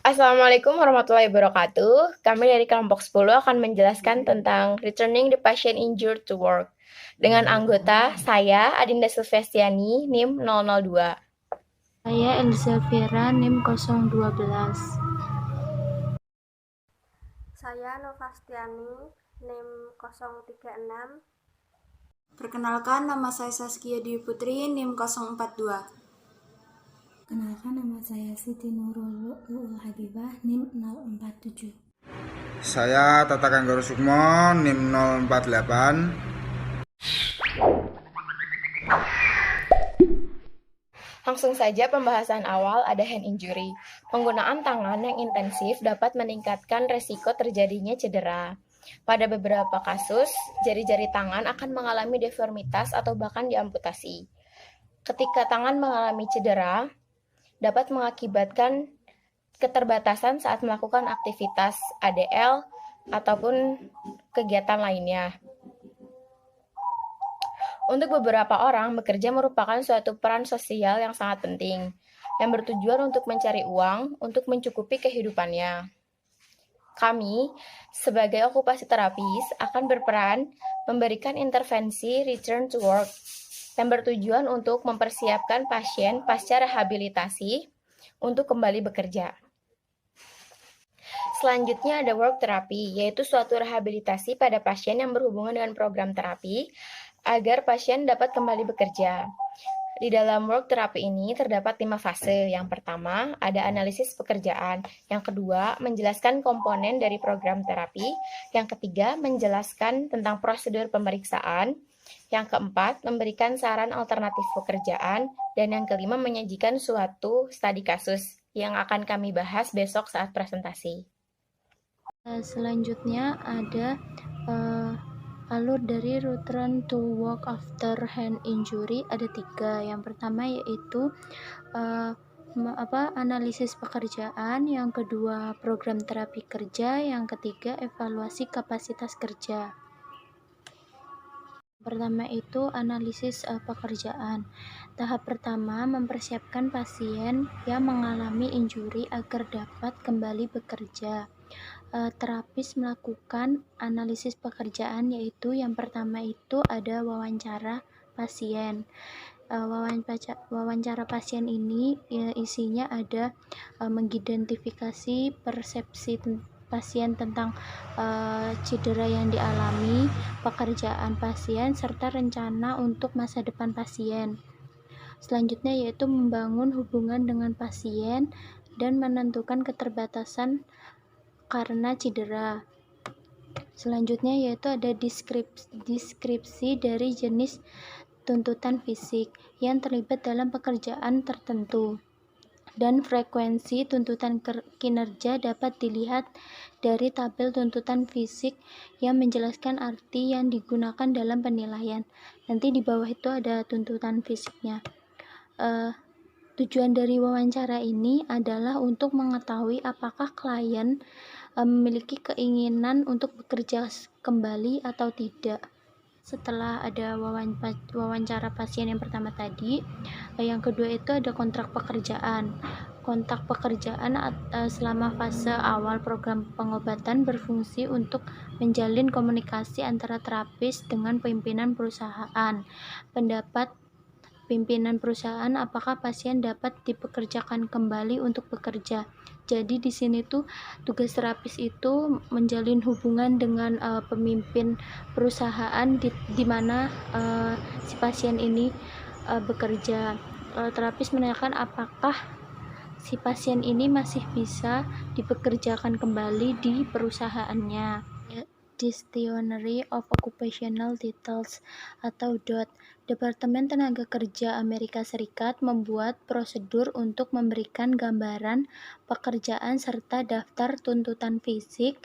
Assalamualaikum warahmatullahi wabarakatuh. Kami dari kelompok 10 akan menjelaskan tentang returning the patient injured to work. Dengan anggota saya, Adinda Silvestiani, NIM 002. Saya Elzavira NIM 012. Saya Novastiani NIM 036. Perkenalkan, nama saya Saskia Dwi Putri, NIM 042. Kenalkan, nama saya Siti Nurul Habibah, NIM 047. Saya Tata Kanggoro Sukmo, NIM 048. Langsung saja pembahasan awal ada hand injury. Penggunaan tangan yang intensif dapat meningkatkan resiko terjadinya cedera. Pada beberapa kasus, jari-jari tangan akan mengalami deformitas atau bahkan diamputasi. Ketika tangan mengalami cedera, dapat mengakibatkan keterbatasan saat melakukan aktivitas ADL ataupun kegiatan lainnya. Untuk beberapa orang, bekerja merupakan suatu peran sosial yang sangat penting, yang bertujuan untuk mencari uang untuk mencukupi kehidupannya. Kami, sebagai okupasi terapis, akan berperan memberikan intervensi return to work, yang bertujuan untuk mempersiapkan pasien pasca rehabilitasi untuk kembali bekerja. Selanjutnya ada work therapy, yaitu suatu rehabilitasi pada pasien yang berhubungan dengan program terapi agar pasien dapat kembali bekerja. Di dalam work therapy ini terdapat 5 fase. Yang pertama, ada analisis pekerjaan. Yang kedua, menjelaskan komponen dari program terapi. Yang ketiga, menjelaskan tentang prosedur pemeriksaan. Yang keempat, memberikan saran alternatif pekerjaan. Dan yang kelima, menyajikan suatu studi kasus yang akan kami bahas besok saat presentasi. Selanjutnya ada alur dari return to work after hand injury ada 3. Yang pertama yaitu analisis pekerjaan, yang kedua program terapi kerja, yang ketiga evaluasi kapasitas kerja. Pertama itu analisis pekerjaan. Tahap pertama mempersiapkan pasien yang mengalami injury agar dapat kembali bekerja. Terapis melakukan analisis pekerjaan, yaitu yang pertama itu ada wawancara pasien. Wawancara pasien ini isinya ada mengidentifikasi persepsi pasien tentang cedera yang dialami, pekerjaan pasien, serta rencana untuk masa depan pasien. Selanjutnya yaitu membangun hubungan dengan pasien dan menentukan keterbatasan karena cedera. Selanjutnya yaitu ada deskripsi dari jenis tuntutan fisik yang terlibat dalam pekerjaan tertentu, dan frekuensi tuntutan kinerja dapat dilihat dari tabel tuntutan fisik yang menjelaskan arti yang digunakan dalam penilaian. Nanti di bawah itu ada tuntutan fisiknya. Tujuan dari wawancara ini adalah untuk mengetahui apakah klien memiliki keinginan untuk bekerja kembali atau tidak. Setelah ada wawancara pasien yang pertama tadi, yang kedua itu ada kontrak pekerjaan. Kontrak pekerjaan selama fase awal program pengobatan berfungsi untuk menjalin komunikasi antara terapis dengan pimpinan perusahaan. Pendapat pimpinan perusahaan apakah pasien dapat dipekerjakan kembali untuk bekerja. Jadi di sini tuh tugas terapis itu menjalin hubungan dengan pemimpin perusahaan di mana si pasien ini bekerja. Terapis menanyakan apakah si pasien ini masih bisa dipekerjakan kembali di perusahaannya. Dictionary of Occupational Details atau DOT. Departemen Tenaga Kerja Amerika Serikat membuat prosedur untuk memberikan gambaran pekerjaan serta daftar tuntutan fisik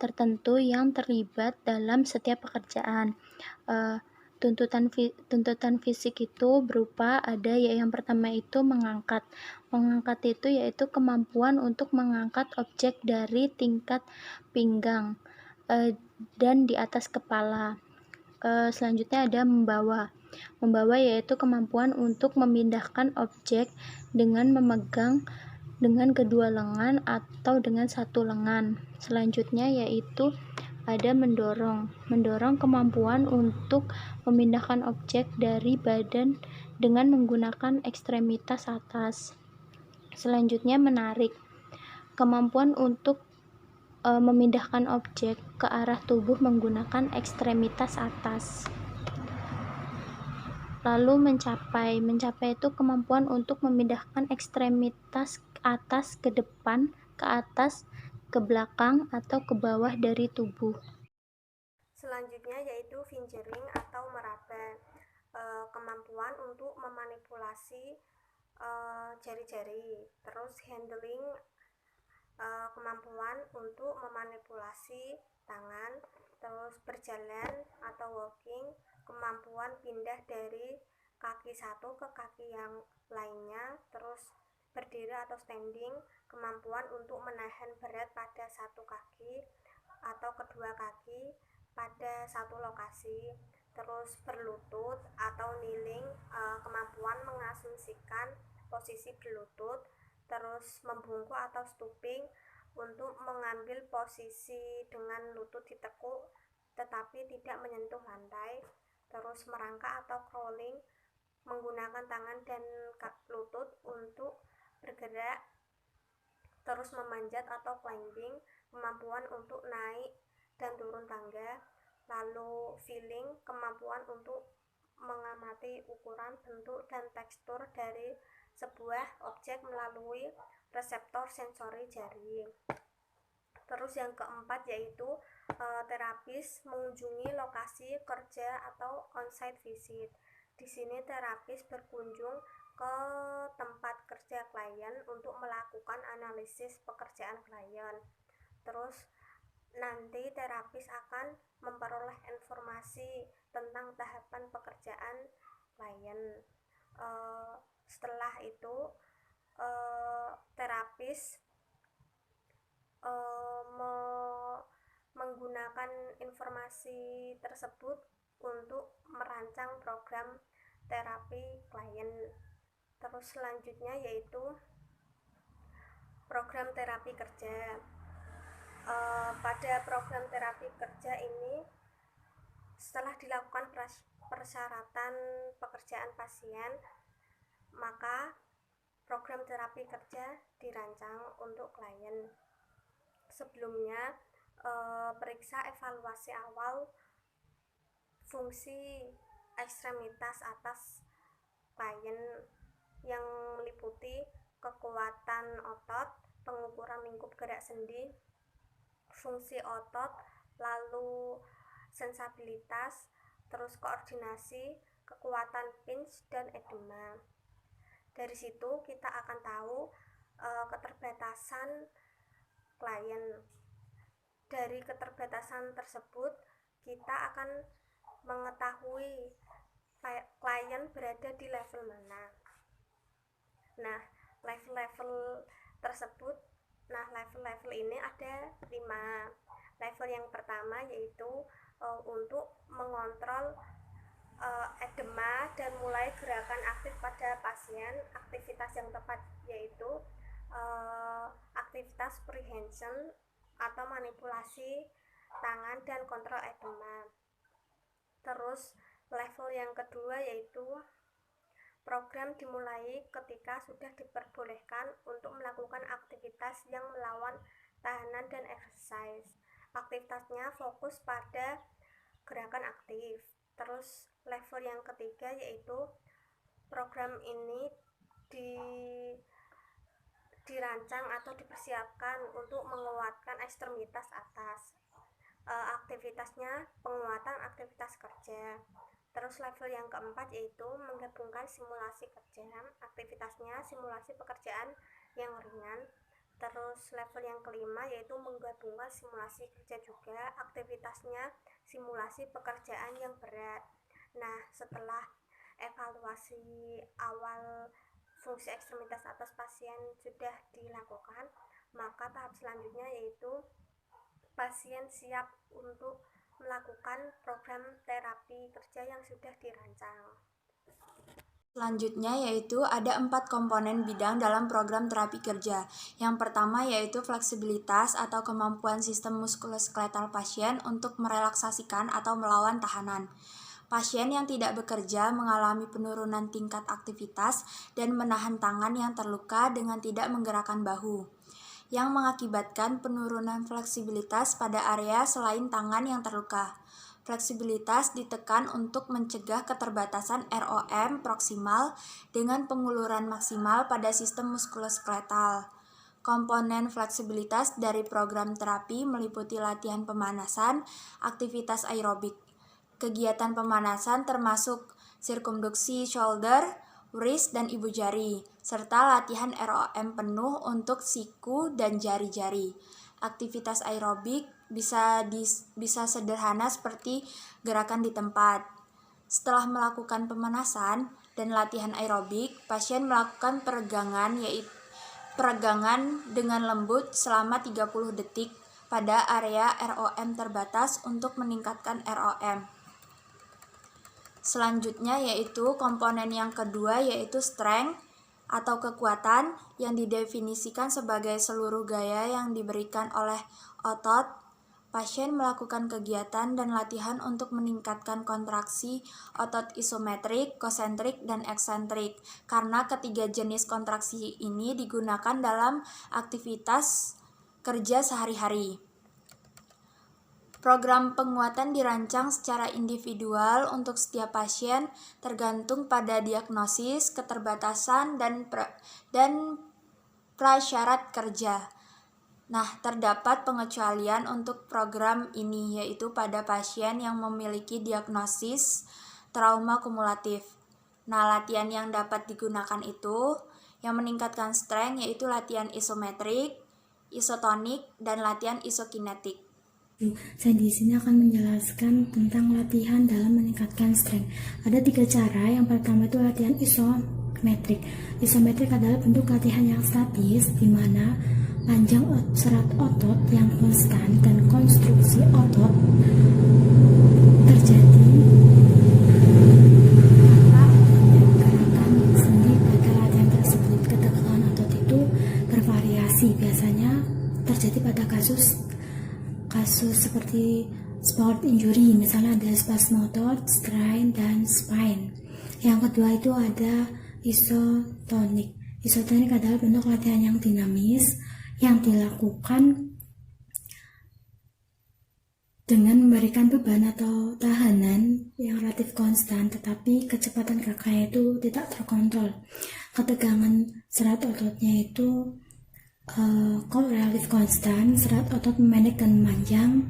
tertentu yang terlibat dalam setiap pekerjaan. Tuntutan fisik itu berupa ada yang pertama itu mengangkat itu yaitu kemampuan untuk mengangkat objek dari tingkat pinggang dan di atas kepala. Selanjutnya ada membawa yaitu kemampuan untuk memindahkan objek dengan memegang dengan kedua lengan atau dengan satu lengan. Selanjutnya yaitu ada mendorong. Mendorong kemampuan untuk memindahkan objek dari badan dengan menggunakan ekstremitas atas. Selanjutnya menarik. Kemampuan untuk memindahkan objek ke arah tubuh menggunakan ekstremitas atas. Lalu mencapai. Mencapai itu kemampuan untuk memindahkan ekstremitas atas ke depan, ke atas, ke belakang, atau ke bawah dari tubuh. Selanjutnya yaitu fingering atau meraba, kemampuan untuk memanipulasi jari-jari. Terus handling, kemampuan untuk memanipulasi tangan. Terus berjalan atau walking, kemampuan pindah dari kaki satu ke kaki yang lainnya. Terus berdiri atau standing, kemampuan untuk menahan berat pada satu kaki atau kedua kaki pada satu lokasi. Terus berlutut atau kneeling, kemampuan mengasumsikan posisi berlutut. Terus membungkuk atau stooping, untuk mengambil posisi dengan lutut ditekuk tetapi tidak menyentuh lantai. Terus merangkak atau crawling, menggunakan tangan dan lutut untuk bergerak. Terus memanjat atau climbing, kemampuan untuk naik dan turun tangga. Lalu feeling, kemampuan untuk mengamati ukuran, bentuk, dan tekstur dari sebuah objek melalui reseptor sensori jari. Terus yang keempat yaitu terapis mengunjungi lokasi kerja atau on-site visit. Di sini terapis berkunjung ke tempat kerja klien untuk melakukan analisis pekerjaan klien. Terus nanti terapis akan memperoleh informasi tentang tahapan pekerjaan klien. Setelah itu terapis menggunakan informasi tersebut untuk merancang program terapi klien. Terus selanjutnya yaitu program terapi kerja. Pada program terapi kerja ini, setelah dilakukan persyaratan pekerjaan pasien, maka program terapi kerja dirancang untuk klien. Sebelumnya, periksa evaluasi awal fungsi ekstremitas atas klien yang meliputi kekuatan otot, pengukuran lingkup gerak sendi, fungsi otot, lalu sensabilitas, terus koordinasi, kekuatan pinch, dan edema. Dari situ kita akan tahu keterbatasan klien. Dari keterbatasan tersebut kita akan mengetahui klien berada di level mana. Nah, level-level tersebut, level-level ini ada 5. Level yang pertama yaitu untuk mengontrol edema dan mulai gerakan aktif pada pasien. Aktivitas yang tepat yaitu aktivitas prehension atau manipulasi tangan dan kontrol edema. Terus level yang kedua yaitu program dimulai ketika sudah diperbolehkan untuk melakukan aktivitas yang melawan tahanan dan exercise. Aktivitasnya fokus pada gerakan aktif. Terus level yang ketiga yaitu program ini dirancang atau dipersiapkan untuk menguatkan ekstremitas atas. Aktivitasnya penguatan aktivitas kerja. Terus level yang keempat yaitu menggabungkan simulasi kerja. Aktivitasnya simulasi pekerjaan yang ringan. Terus level yang kelima yaitu menggabungkan simulasi kerja juga. Aktivitasnya simulasi pekerjaan yang berat. Nah, setelah evaluasi awal fungsi ekstremitas atas pasien sudah dilakukan, maka tahap selanjutnya yaitu pasien siap untuk melakukan program terapi kerja yang sudah dirancang. Selanjutnya yaitu ada 4 komponen bidang dalam program terapi kerja. Yang pertama yaitu fleksibilitas atau kemampuan sistem muskuloskeletal pasien untuk merelaksasikan atau melawan tahanan. Pasien yang tidak bekerja mengalami penurunan tingkat aktivitas dan menahan tangan yang terluka dengan tidak menggerakkan bahu, yang mengakibatkan penurunan fleksibilitas pada area selain tangan yang terluka. Fleksibilitas ditekan untuk mencegah keterbatasan ROM proksimal dengan penguluran maksimal pada sistem muskuloskeletal. Komponen fleksibilitas dari program terapi meliputi latihan pemanasan, aktivitas aerobik. Kegiatan pemanasan termasuk sirkumduksi shoulder, wrist, dan ibu jari, serta latihan ROM penuh untuk siku dan jari-jari. Aktivitas aerobik bisa sederhana seperti gerakan di tempat. Setelah melakukan pemanasan dan latihan aerobik, pasien melakukan peregangan dengan lembut selama 30 detik pada area ROM terbatas untuk meningkatkan ROM. Selanjutnya yaitu komponen yang kedua yaitu strength atau kekuatan yang didefinisikan sebagai seluruh gaya yang diberikan oleh otot. Pasien melakukan kegiatan dan latihan untuk meningkatkan kontraksi otot isometrik, konsentrik, dan eksentrik. Karena ketiga jenis kontraksi ini digunakan dalam aktivitas kerja sehari-hari. Program penguatan dirancang secara individual untuk setiap pasien tergantung pada diagnosis, keterbatasan, dan prasyarat kerja. Nah, terdapat pengecualian untuk program ini, yaitu pada pasien yang memiliki diagnosis trauma kumulatif. Nah, latihan yang dapat digunakan itu yang meningkatkan strength yaitu latihan isometrik, isotonik, dan latihan isokinetik. Saya di sini akan menjelaskan tentang latihan dalam meningkatkan strength. Ada 3 cara. Yang pertama itu latihan isometrik. Isometrik adalah bentuk latihan yang statis, di mana panjang serat otot yang konstan dan konstruksi otot terjadi gerakan sendi pada latihan tersebut. Ketegangan otot itu bervariasi, biasanya terjadi pada kasus seperti sport injury, misalnya ada spasm otot, strain, dan spine. Yang kedua itu ada isotonik. Isotonik adalah bentuk latihan yang dinamis yang dilakukan dengan memberikan beban atau tahanan yang relatif konstan, tetapi kecepatan geraknya itu tidak terkontrol. Ketegangan serat ototnya itu relatif konstan, serat otot memendek dan memanjang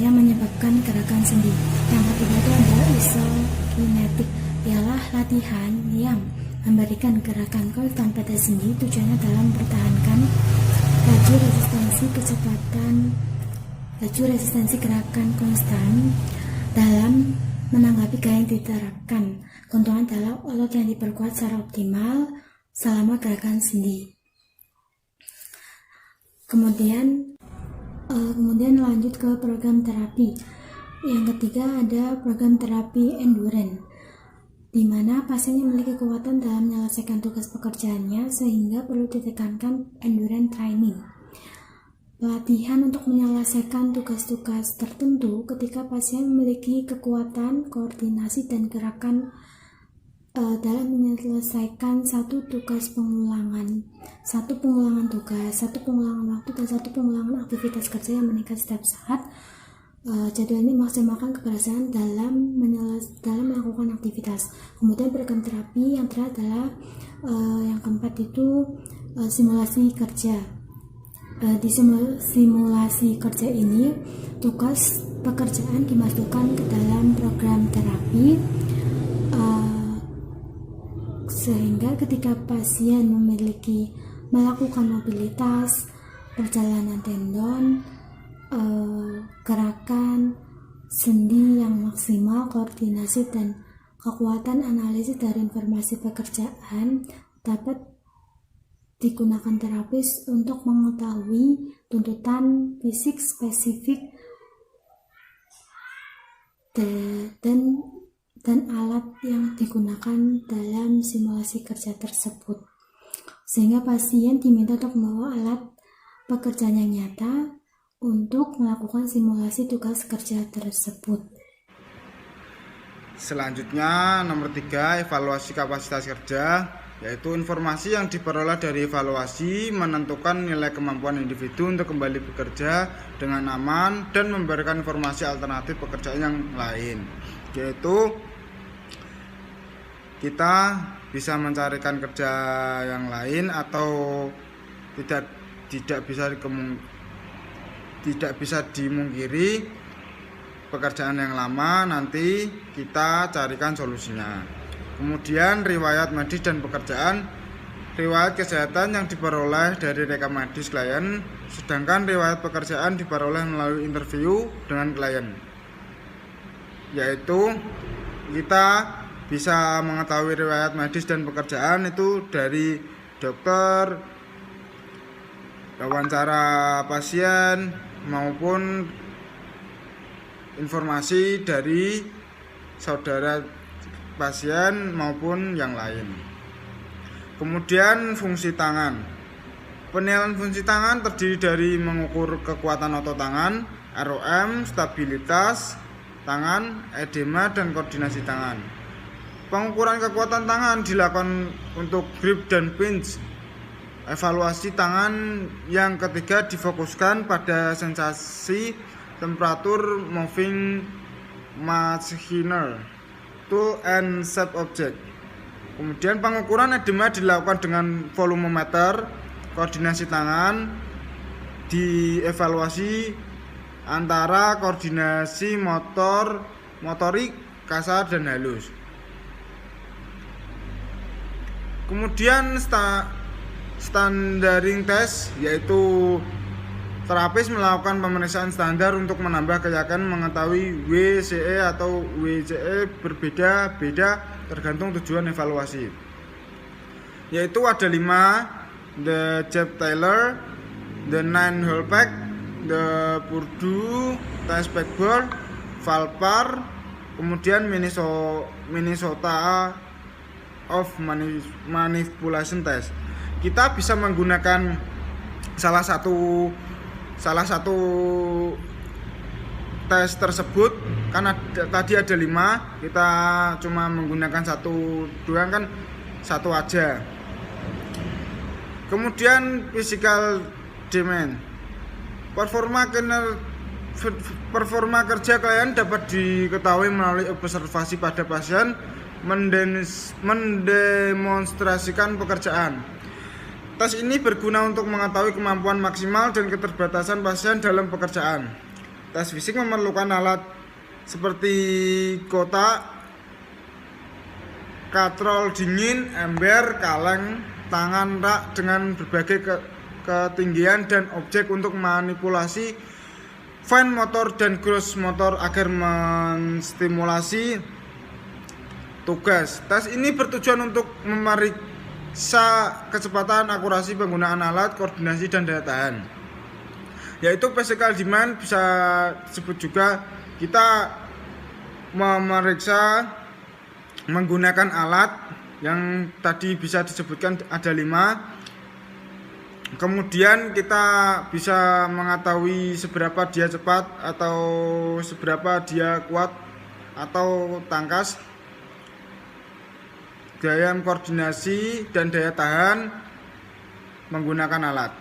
yang menyebabkan gerakan sendi. Yang ketiga itu adalah isokinetik, ialah latihan yang memberikan gerakan konstan pada sendi, tujuannya dalam mempertahankan laju resistensi gerakan konstan dalam menanggapi gaya yang diterapkan. Keuntungan adalah otot yang diperkuat secara optimal selama gerakan sendi. Kemudian lanjut ke program terapi. Yang ketiga ada program terapi endurance, di mana pasien memiliki kekuatan dalam menyelesaikan tugas pekerjaannya sehingga perlu ditekankan endurance training. Pelatihan untuk menyelesaikan tugas-tugas tertentu ketika pasien memiliki kekuatan, koordinasi, dan gerakan dalam menyelesaikan satu pengulangan tugas, satu pengulangan waktu, dan satu pengulangan aktivitas kerja yang meningkat setiap saat. Jadwal ini memaksimalkan keberhasilan dalam melakukan aktivitas. Kemudian program terapi yang terakhir adalah yang keempat itu simulasi kerja. Di simulasi kerja ini tugas pekerjaan dimasukkan ke dalam program terapi, sehingga ketika pasien melakukan mobilitas, perjalanan tendon, gerakan sendi yang maksimal, koordinasi, dan kekuatan analisis dari informasi pekerjaan dapat digunakan terapis untuk mengetahui tuntutan fisik spesifik dan dan alat yang digunakan dalam simulasi kerja tersebut, sehingga pasien diminta untuk membawa alat pekerjaan yang nyata untuk melakukan simulasi tugas kerja tersebut. Selanjutnya nomor 3, evaluasi kapasitas kerja, yaitu informasi yang diperoleh dari evaluasi menentukan nilai kemampuan individu untuk kembali bekerja dengan aman dan memberikan informasi alternatif pekerjaan yang lain, yaitu kita bisa mencarikan kerja yang lain atau tidak bisa dimungkiri pekerjaan yang lama, nanti kita carikan solusinya. Kemudian riwayat medis dan pekerjaan, riwayat kesehatan yang diperoleh dari rekam medis klien, sedangkan riwayat pekerjaan diperoleh melalui interview dengan klien, yaitu kita bisa mengetahui riwayat medis dan pekerjaan itu dari dokter, wawancara pasien, maupun informasi dari saudara pasien maupun yang lain. Kemudian fungsi tangan. Penilaian fungsi tangan terdiri dari mengukur kekuatan otot tangan, ROM, stabilitas tangan, edema, dan koordinasi tangan. Pengukuran kekuatan tangan dilakukan untuk grip dan pinch. Evaluasi tangan yang ketiga difokuskan pada sensasi, temperatur, moving machiner, tool and shape object. Kemudian pengukuran edema dilakukan dengan volumeter. Koordinasi tangan dievaluasi antara koordinasi motorik, kasar, dan halus. Kemudian standarding test, yaitu terapis melakukan pemeriksaan standar untuk menambah keyakinan mengetahui WCE atau WCE berbeda-beda tergantung tujuan evaluasi. Yaitu ada 5, the Jeb-Taylor, the 9-hole pack, the Purdue test backboard, Valpar, kemudian Minnesota of manipulation test. Kita bisa menggunakan salah satu tes tersebut, karena tadi ada 5, kita cuma menggunakan doang kan, satu aja. Kemudian physical demand. Performa kerja klien dapat diketahui melalui observasi pada pasien mendemonstrasikan pekerjaan. Tes ini berguna untuk mengetahui kemampuan maksimal dan keterbatasan pasien dalam pekerjaan. Tes fisik memerlukan alat seperti kotak, katrol dingin, ember, kaleng, tangan rak dengan berbagai ketinggian dan objek untuk manipulasi fine motor dan gross motor agar menstimulasi tugas. Tes ini bertujuan untuk memeriksa kecepatan, akurasi penggunaan alat, koordinasi, dan daya tahan. Yaitu physical demand, bisa disebut juga kita memeriksa menggunakan alat yang tadi bisa disebutkan ada 5. Kemudian kita bisa mengetahui seberapa dia cepat atau seberapa dia kuat atau tangkas, daya koordinasi dan daya tahan menggunakan alat.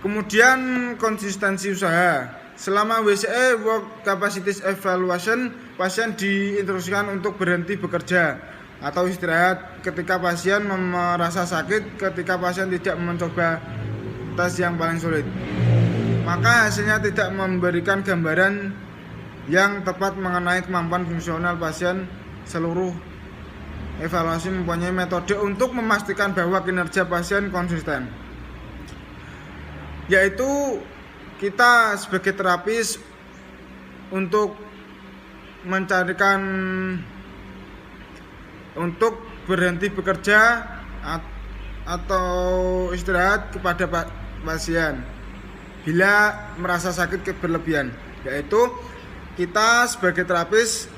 Kemudian konsistensi usaha. Selama WCE Work Capacity Evaluation, pasien diinstruksikan untuk berhenti bekerja atau istirahat ketika pasien merasa sakit, ketika pasien tidak mencoba tes yang paling sulit. Maka hasilnya tidak memberikan gambaran yang tepat mengenai kemampuan fungsional pasien. Seluruh evaluasi mempunyai metode untuk memastikan bahwa kinerja pasien konsisten, yaitu kita sebagai terapis untuk mencarikan untuk berhenti bekerja atau istirahat kepada pasien bila merasa sakit berlebihan, yaitu kita sebagai terapis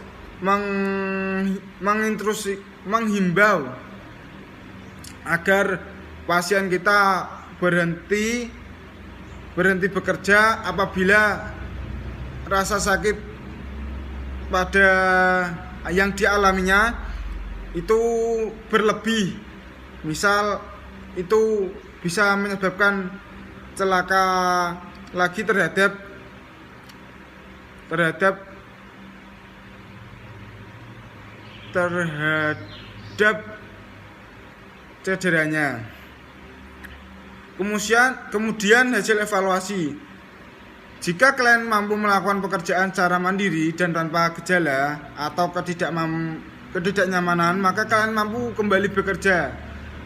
menghimbau agar pasien kita berhenti bekerja apabila rasa sakit pada yang dialaminya itu berlebih. Misal itu bisa menyebabkan celaka lagi terhadap cederanya. Kemudian hasil evaluasi. Jika klien mampu melakukan pekerjaan secara mandiri dan tanpa gejala atau ketidaknyamanan, maka klien mampu kembali bekerja.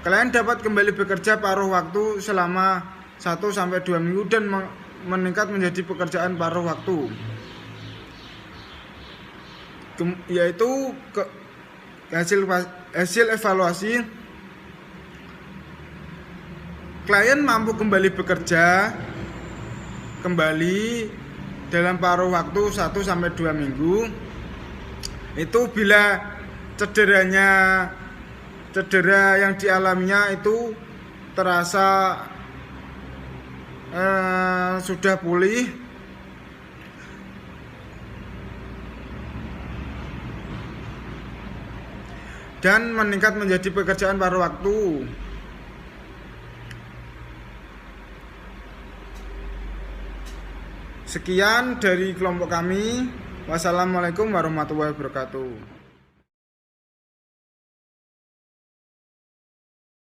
Klien dapat kembali bekerja paruh waktu selama 1-2 minggu dan meningkat menjadi pekerjaan paruh waktu. Yaitu hasil evaluasi, klien mampu kembali bekerja kembali dalam paruh waktu 1-2 minggu itu bila cedera yang dialaminya itu terasa sudah pulih dan meningkat menjadi pekerjaan paruh waktu. Sekian dari kelompok kami. Wassalamualaikum warahmatullahi wabarakatuh.